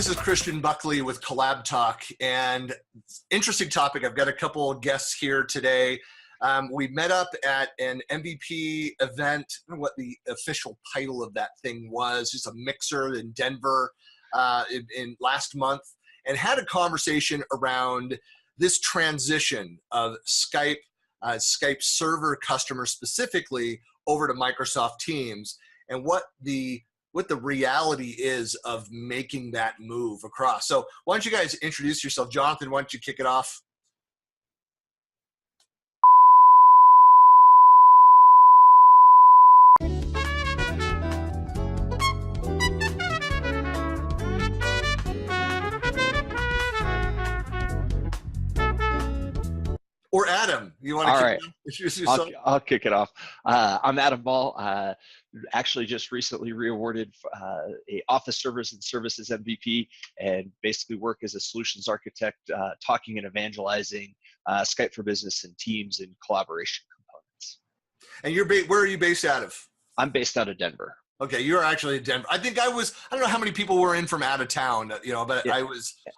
This is Christian Buckley with Collab Talk, and interesting topic. I've got a couple of guests here today. We met up at an MVP event. I don't know what the official title of that thing was, just a mixer in Denver in last month, and had a conversation around this transition of Skype server customers specifically over to Microsoft Teams, and what the reality is of making that move across. So why don't you guys introduce yourself? Jonathan, why don't you kick it off? Or Adam, you want to introduce yourself? I'll kick it off. I'm Adam Ball. Actually just recently re-awarded a Office Servers and Services MVP, and basically work as a solutions architect, talking and evangelizing Skype for Business and Teams and collaboration components. And where are you based out of? I'm based out of Denver. Okay, you're actually in Denver. I think I don't know how many people were in from out of town, but yeah.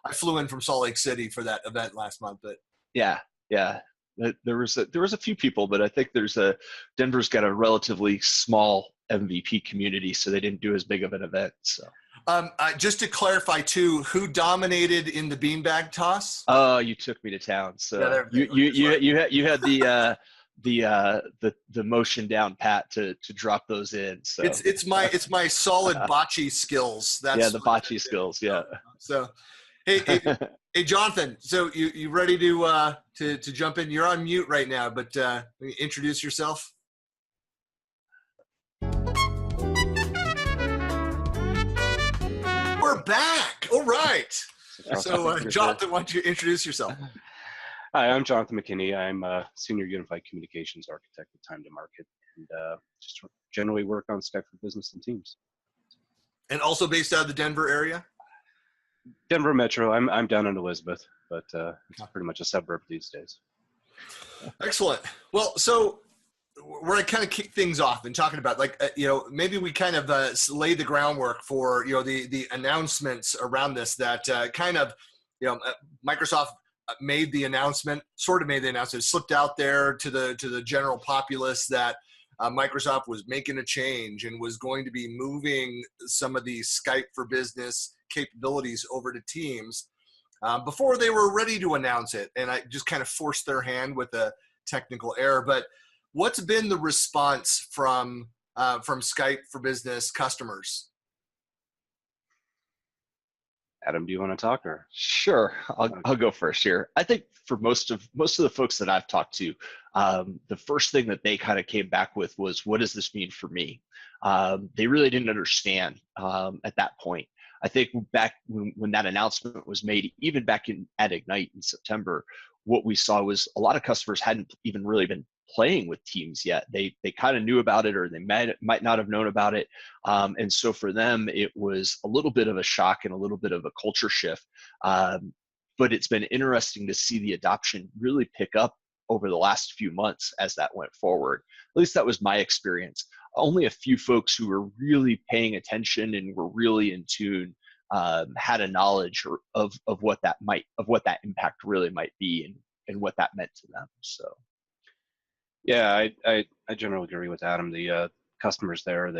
I flew in from Salt Lake City for that event last month. But yeah. There was a few people, but I think Denver's got a relatively small MVP community, so they didn't do as big of an event. So, just to clarify too, who dominated in the beanbag toss? Oh, you took me to town. So yeah, you had the motion down pat to drop those in. So it's my solid bocce skills. That's the bocce skills. Yeah. So, hey, Jonathan. So you ready to jump in? You're on mute right now, but introduce yourself. We're back. All right. So, Jonathan, why don't you introduce yourself? Hi, I'm Jonathan McKinney. I'm a Senior Unified Communications Architect with Time to Market, and just generally work on Skype for Business and Teams. And also based out of the Denver area? Denver Metro. I'm down in Elizabeth, but it's pretty much a suburb these days. Excellent. Well, so we're going to kind of kick things off and talking about maybe we kind of lay the groundwork for, the announcements around this that Microsoft made the announcement, slipped out there to the general populace that Microsoft was making a change and was going to be moving some of the Skype for Business capabilities over to Teams before they were ready to announce it. And I just kind of forced their hand with a technical error. But what's been the response from Skype for Business customers? Adam, do you want to talk? Or sure, I'll go first here. I think for most of the folks that I've talked to, the first thing that they kind of came back with was, what does this mean for me? They really didn't understand at that point. I think back when that announcement was made, even back at Ignite in September, what we saw was a lot of customers hadn't even really been playing with Teams yet. They kind of knew about it, or they might not have known about it. And so for them, it was a little bit of a shock and a little bit of a culture shift. But it's been interesting to see the adoption really pick up over the last few months as that went forward. At least that was my experience. Only a few folks who were really paying attention and were really in tune had a knowledge of what that impact really might be and what that meant to them. So. Yeah, I generally agree with Adam. The customers there,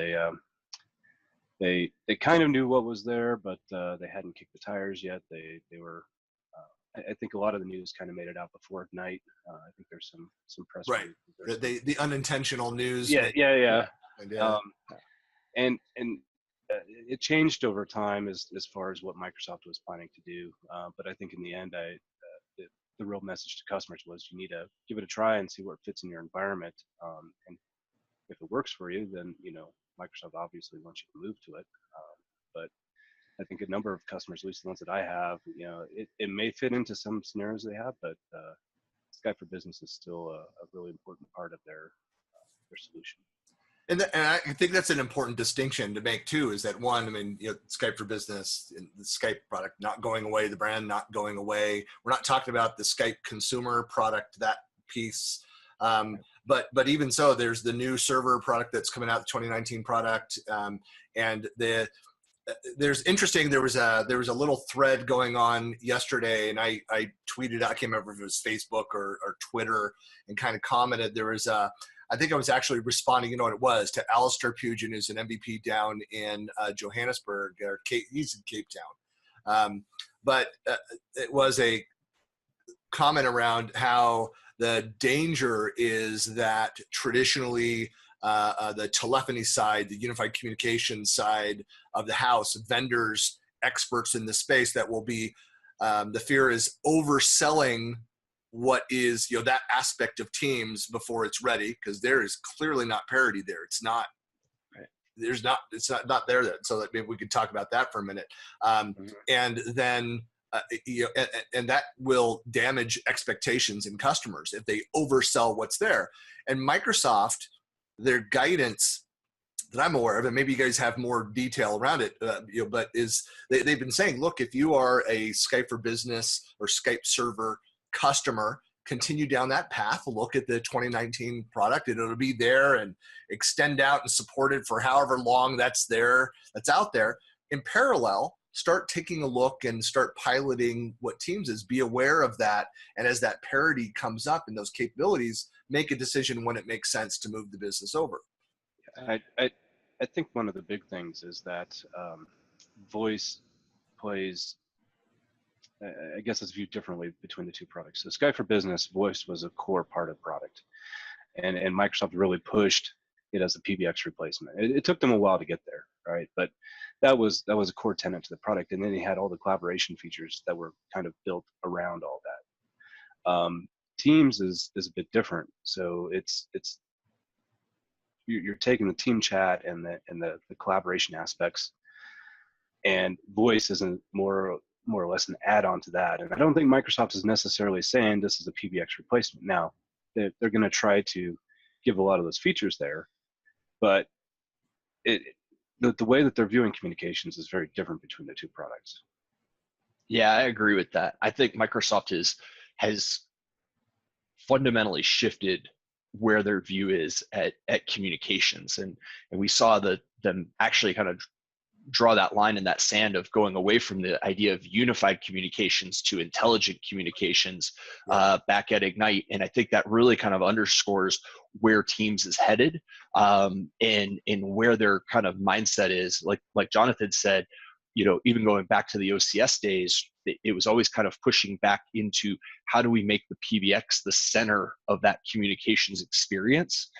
they kind of knew what was there, but they hadn't kicked the tires yet. They were. I think a lot of the news kind of made it out before Ignite. I think there's some press. Right. The unintentional news. Yeah. And it changed over time as far as what Microsoft was planning to do. But I think in the end, the real message to customers was, you need to give it a try and see what fits in your environment. And if it works for you, then Microsoft obviously wants you to move to it. But I think a number of customers, at least the ones that I have, it may fit into some scenarios they have, but Skype for Business is still a really important part of their solution. And I think that's an important distinction to make too, is that one, Skype for Business, the Skype product not going away, the brand not going away. We're not talking about the Skype consumer product, that piece. But even so, there's the new server product that's coming out, the 2019 product. And there's interesting. There was a little thread going on yesterday, and I tweeted. I can't remember if it was Facebook or Twitter, and kind of commented. There was I think I was actually responding. You know what it was, to Alistair Pugin, who's an MVP down in Johannesburg, or he's in Cape Town. But it was a comment around how the danger is that traditionally the telephony side, the unified communication side of the house, vendors, experts in the space, that will be, the fear is overselling what is, that aspect of Teams before it's ready, because there is clearly not parity there. It's not, right. It's not there yet. So maybe we could talk about that for a minute. And then, and that will damage expectations in customers if they oversell what's there. And Microsoft, their guidance that I'm aware of, and maybe you guys have more detail around it, but is they've been saying, look, if you are a Skype for Business or Skype server customer, continue down that path, look at the 2019 product, and it'll be there and extend out and support it for however long that's out there. In parallel, start taking a look and start piloting what Teams is. Be aware of that. And as that parity comes up in those capabilities, make a decision when it makes sense to move the business over. I think one of the big things is that voice plays, I guess it's viewed differently between the two products. So Skype for Business, voice was a core part of the product. And Microsoft really pushed it as a PBX replacement. It took them a while to get there, right? But that was a core tenet to the product. And then they had all the collaboration features that were kind of built around all that. Teams is a bit different. So you're taking the team chat and the collaboration aspects, and voice is more or less an add-on to that. And I don't think Microsoft is necessarily saying this is a PBX replacement. Now, they're going to try to give a lot of those features there, but the way that they're viewing communications is very different between the two products. Yeah, I agree with that. I think Microsoft has fundamentally shifted where their view is at communications, and we saw them actually kind of draw that line in that sand of going away from the idea of unified communications to intelligent communications back at Ignite. And I think that really kind of underscores where Teams is headed, and where their kind of mindset is. Like Jonathan said, even going back to the OCS days, it was always kind of pushing back into how do we make the PBX the center of that communications experience.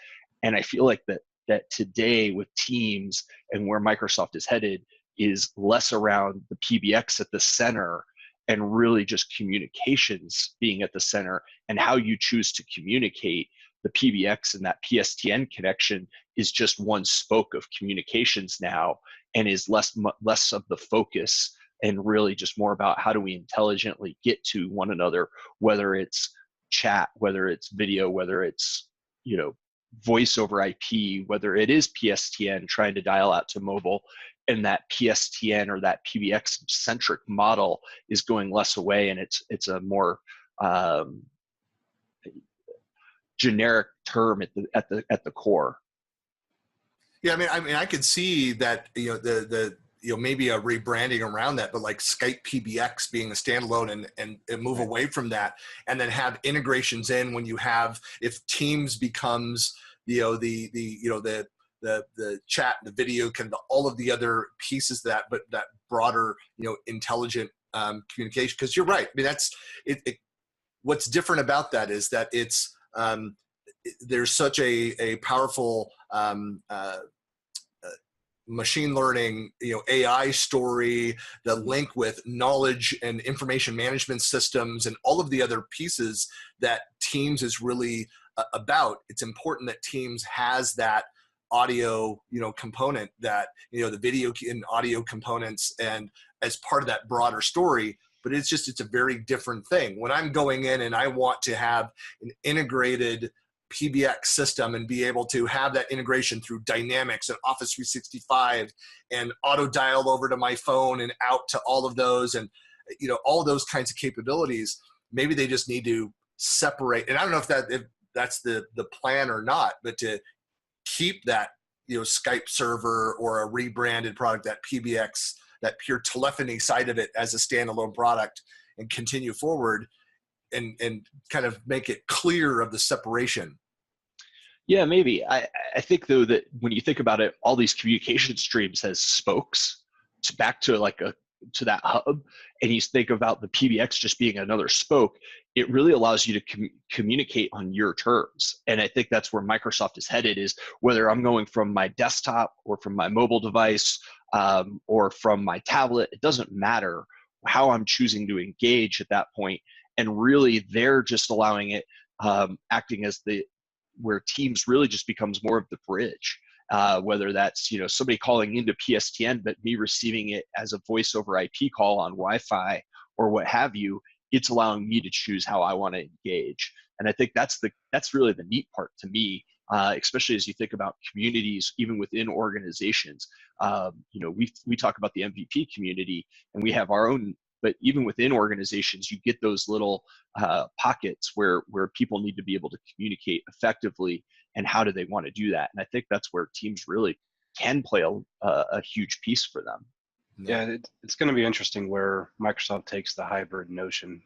And I feel like that today with Teams and where Microsoft is headed is less around the PBX at the center and really just communications being at the center, and how you choose to communicate. The PBX and that PSTN connection is just one spoke of communications now, and is less of the focus, and really just more about how do we intelligently get to one another, whether it's chat, whether it's video, whether it's voice over IP, whether it is PSTN trying to dial out to mobile, and that PSTN or that PBX centric model is going less away, and it's a more generic term at the core. Yeah, I mean, I could see that maybe a rebranding around that, but like Skype PBX being a standalone and move away from that, and then have integrations in when you have, if Teams becomes the chat, the video, kind of all of the other pieces of that, but that broader intelligent communication. Because you're right. I mean, that's it. What's different about that is that it's there's such a powerful machine learning, AI story, the link with knowledge and information management systems and all of the other pieces that Teams is really about. It's important that Teams has that audio, component, that, the video and audio components, and as part of that broader story. But it's a very different thing. When I'm going in and I want to have an integrated PBX system and be able to have that integration through Dynamics and Office 365 and auto dial over to my phone and out to all of those, and all those kinds of capabilities, maybe they just need to separate. And I don't know if that's the plan or not, but to keep that Skype server or a rebranded product, that PBX, that pure telephony side of it as a standalone product, and continue forward and kind of make it clear of the separation. Yeah, maybe. I think though that when you think about it, all these communication streams as spokes back to to that hub, and you think about the PBX just being another spoke, it really allows you to communicate on your terms. And I think that's where Microsoft is headed, is whether I'm going from my desktop or from my mobile device or from my tablet, it doesn't matter how I'm choosing to engage at that point. And really, they're just allowing it, acting as where Teams really just becomes more of the bridge. Whether that's somebody calling into PSTN, but me receiving it as a voice over IP call on Wi-Fi or what have you, it's allowing me to choose how I want to engage. And I think that's really the neat part to me, especially as you think about communities, even within organizations. We talk about the MVP community, and we have our own. But even within organizations, you get those little pockets where people need to be able to communicate effectively, and how do they want to do that? And I think that's where Teams really can play a huge piece for them. Yeah, it's going to be interesting where Microsoft takes the hybrid notion.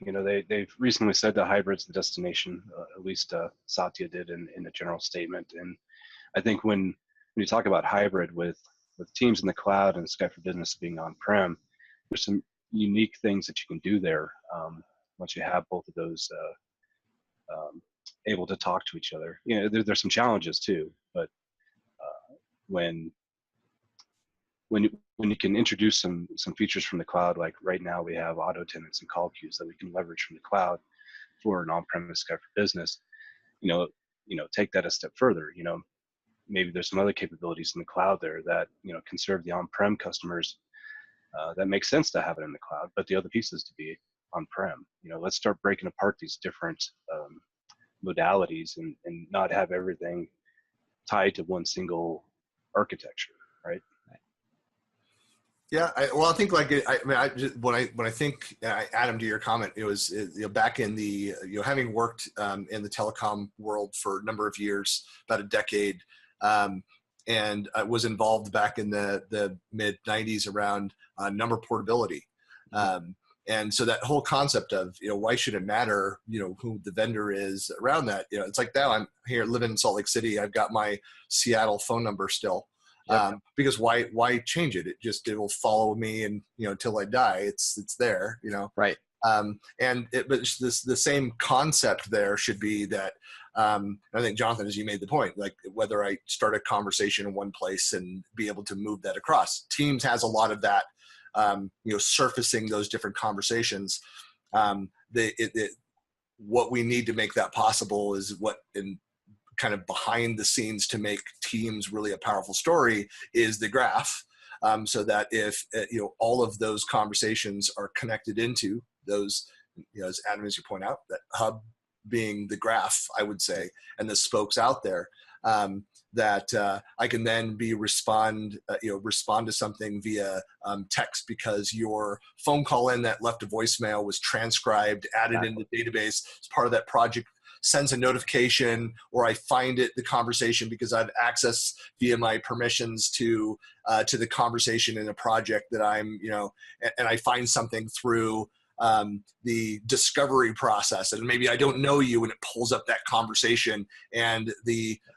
They've recently said that hybrid's the destination. At least Satya did in a general statement. And I think when you talk about hybrid with Teams in the cloud and Skype for Business being on-prem, there's some unique things that you can do there once you have both of those able to talk to each other. There's some challenges too, but when you can introduce some features from the cloud, like right now we have auto tenants and call queues that we can leverage from the cloud for an on-premise Skype for Business. Take that a step further. Maybe there's some other capabilities in the cloud there that can serve the on-prem customers. That makes sense to have it in the cloud, but the other piece is to be on-prem. Let's start breaking apart these different modalities and not have everything tied to one single architecture, right? Yeah, I think when I think, Adam, to your comment, it was back in the having worked in the telecom world for a number of years, about a decade. And I was involved back in the mid 90s around number portability. And so that whole concept of, why should it matter, who the vendor is around that? It's like now I'm here living in Salt Lake City. I've got my Seattle phone number still. Yep. Because why change it? It will follow me, and till I die, it's there. Right. But the same concept there should be that. I think, Jonathan, as you made the point, like whether I start a conversation in one place and be able to move that across. Teams has a lot of that, surfacing those different conversations. What we need to make that possible is what in kind of behind the scenes to make Teams really a powerful story is the graph. So that if, all of those conversations are connected into those, as Adam, as you point out, that hub being the graph, I would say, and the spokes out there, that I can then respond to something via text, because your phone call in that left a voicemail was transcribed, added into the database as part of that project, sends a notification, or I find the conversation because I've access via my permissions to the conversation in a project that I'm, and I find something through the discovery process, and maybe I don't know you, and it pulls up that conversation and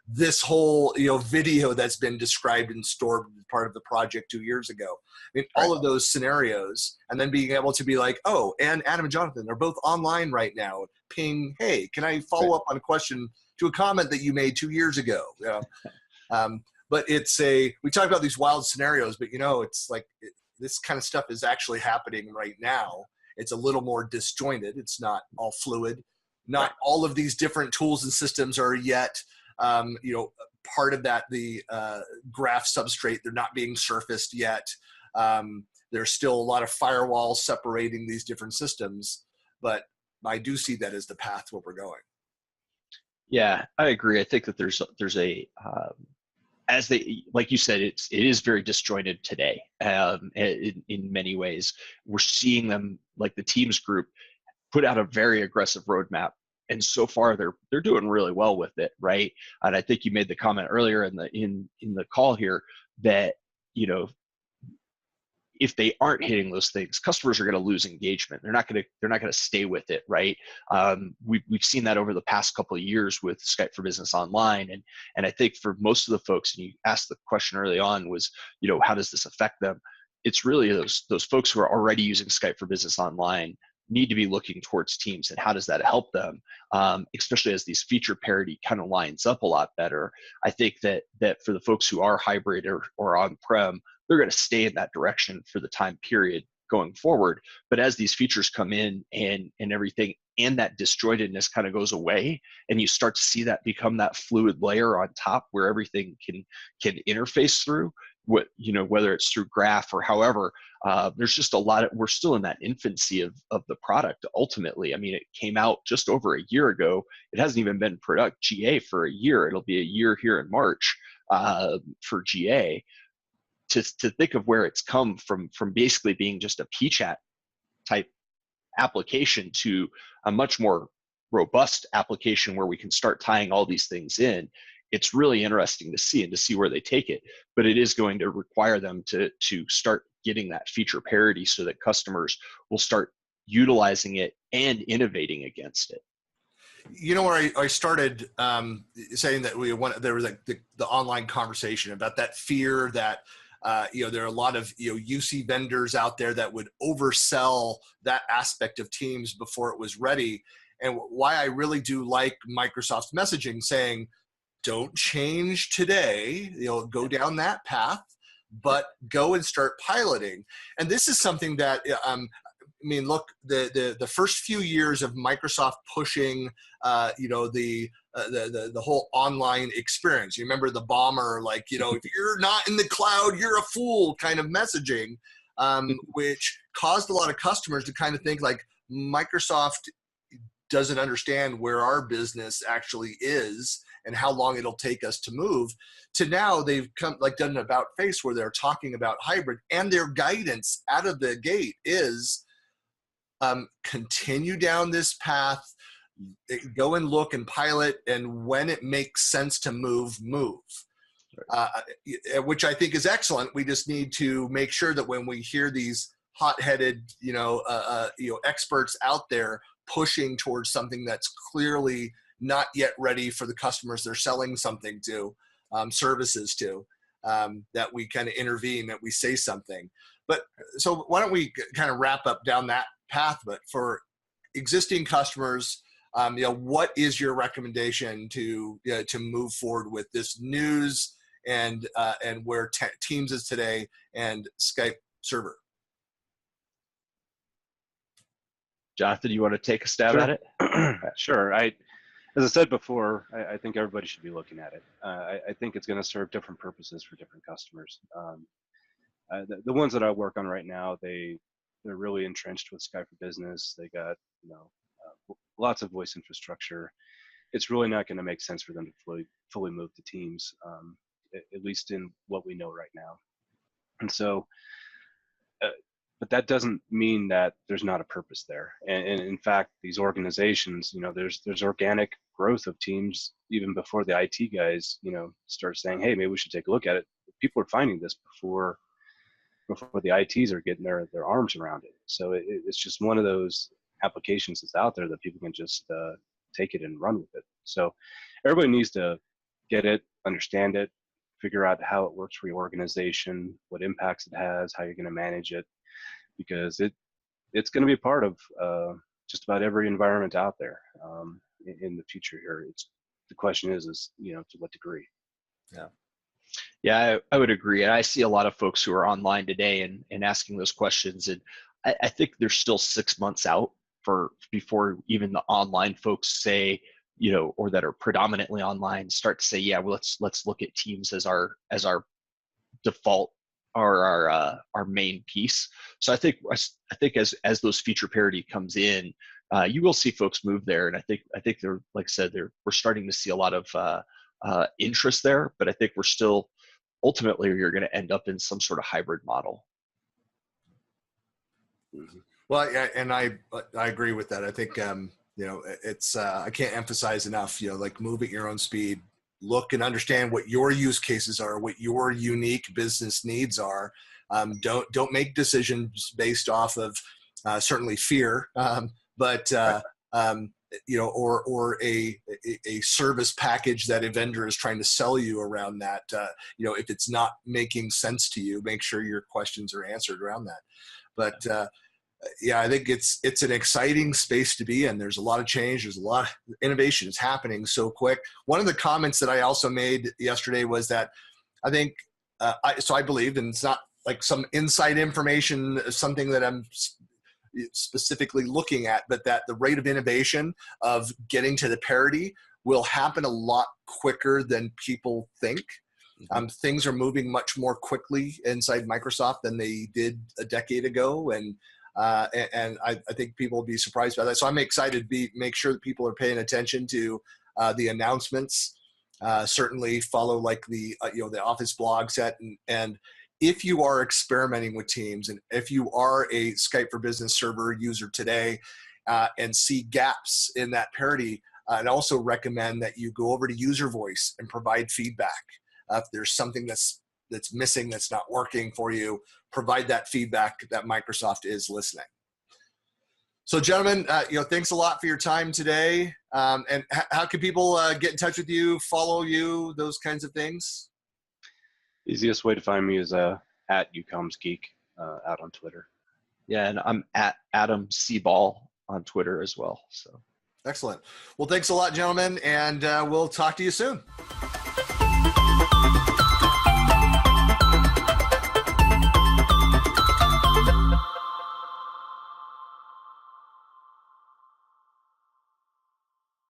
this whole video that's been described and stored as part of the project 2 years ago. I mean, all of those scenarios, and then being able to be like, oh, and Adam and Jonathan, they're both online right now. Ping, hey, can I follow up on a question to a comment that you made 2 years ago? But we talk about these wild scenarios, but it's like this kind of stuff is actually happening right now. It's a little more disjointed. It's not all fluid. Not all of these different tools and systems are yet, part of the graph substrate. They're not being surfaced yet. There's still a lot of firewalls separating these different systems, but I do see that as the path where we're going. Yeah, I agree. I think that there's like you said, it is very disjointed today. In many ways, we're seeing them, like the Teams group, put out a very aggressive roadmap and so far they're doing really well with it, right? And I think you made the comment earlier in the call here that, you know, if they aren't hitting those things, customers are going to lose engagement. They're not going to stay with it, right? We've seen that over the past couple of years with Skype for Business Online, and I think for most of the folks, and you asked the question early on, was, you know, how does this affect them? It's really those folks who are already using Skype for Business Online need to be looking towards Teams, and how does that help them, especially as these feature parity kind of lines up a lot better. I think that for the folks who are hybrid or on-prem, they're going to stay in that direction for the time period going forward. But as these features come in and everything, and that disjointedness kind of goes away, and you start to see that become that fluid layer on top where everything can interface through, whether it's through graph or however, there's just we're still in that infancy of the product ultimately. I mean, it came out just over a year ago. It hasn't even been GA for a year. It'll be a year here in March for GA. To think of where it's come from basically being just a PChat type application to a much more robust application where we can start tying all these things in. It's really interesting to see where they take it, but it is going to require them to start getting that feature parity so that customers will start utilizing it and innovating against it. You know, where I started saying that there was like the online conversation about that fear that there are a lot of UC vendors out there that would oversell that aspect of Teams before it was ready, and why I really do like Microsoft's messaging saying, don't change today, go down that path, but go and start piloting. And this is something that I mean, look, the first few years of Microsoft pushing, the whole online experience. You remember the bomber, like, if you're not in the cloud, you're a fool kind of messaging, which caused a lot of customers to kind of think like Microsoft doesn't understand where our business actually is and how long it'll take us to move. To now they've done an about face where they're talking about hybrid, and their guidance out of the gate is continue down this path, go and look and pilot, and when it makes sense to move. Which I think is excellent. We just need to make sure that when we hear these hot-headed, experts out there pushing towards something that's clearly not yet ready for the customers they're selling something to, services to, that we kind of intervene, that we say something. But so why don't we kind of wrap up down that path? But for existing customers, what is your recommendation to move forward with this news and where Teams is today and Skype server? Jonathan, you want to take a stab Sure. at it? Sure. As I said before, I think everybody should be looking at it. I think it's going to serve different purposes for different customers. The ones that I work on right now, they're really entrenched with Skype for Business. They got lots of voice infrastructure. It's really not going to make sense for them to fully move to Teams, at least in what we know right now. And so, but that doesn't mean that there's not a purpose there. And in fact, these organizations, there's organic growth of Teams even before the IT guys, start saying, hey, maybe we should take a look at it. People are finding this before the ITs are getting their arms around it. So it's just one of those applications that's out there that people can just take it and run with it. So everybody needs to get it, understand it, figure out how it works for your organization, what impacts it has, how you're going to manage it, because it's going to be a part of just about every environment out there in the future here. The question is to what degree? Yeah, I would agree. And I see a lot of folks who are online today and asking those questions. And I think they're still 6 months out before even the online folks say, or that are predominantly online start to say, yeah, well, let's look at Teams as our default or our main piece. So I think as those feature parity comes in, you will see folks move there. And I think they're, like I said, we're starting to see a lot of interest there, but I think we're still, ultimately, you're going to end up in some sort of hybrid model. Well, and I agree with that. I think it's I can't emphasize enough, like move at your own speed, look and understand what your use cases are, what your unique business needs are. Don't make decisions based off of certainly fear, but or a service package that a vendor is trying to sell you around that. If it's not making sense to you, make sure your questions are answered around that. But I think it's an exciting space to be in. There's a lot of change. There's a lot of innovation. It's happening so quick. One of the comments that I also made yesterday was that I think, I believed, and it's not like some inside information, something that I'm specifically looking at, but that the rate of innovation of getting to the parity will happen a lot quicker than people think. Things are moving much more quickly inside Microsoft than they did a decade ago. And I think people will be surprised by that. So I'm excited to make sure that people are paying attention to the announcements. Certainly follow like the Office blog set, and if you are experimenting with Teams, and if you are a Skype for Business server user today and see gaps in that parity, I'd also recommend that you go over to User Voice and provide feedback. If there's something that's missing, that's not working for you, provide that feedback. That Microsoft is listening. So, gentlemen, thanks a lot for your time today. And how can people get in touch with you, follow you, those kinds of things? Easiest way to find me is at UCommsGeek out on Twitter. Yeah, and I'm at Adam C. Ball on Twitter as well. So excellent. Well, thanks a lot, gentlemen, and we'll talk to you soon.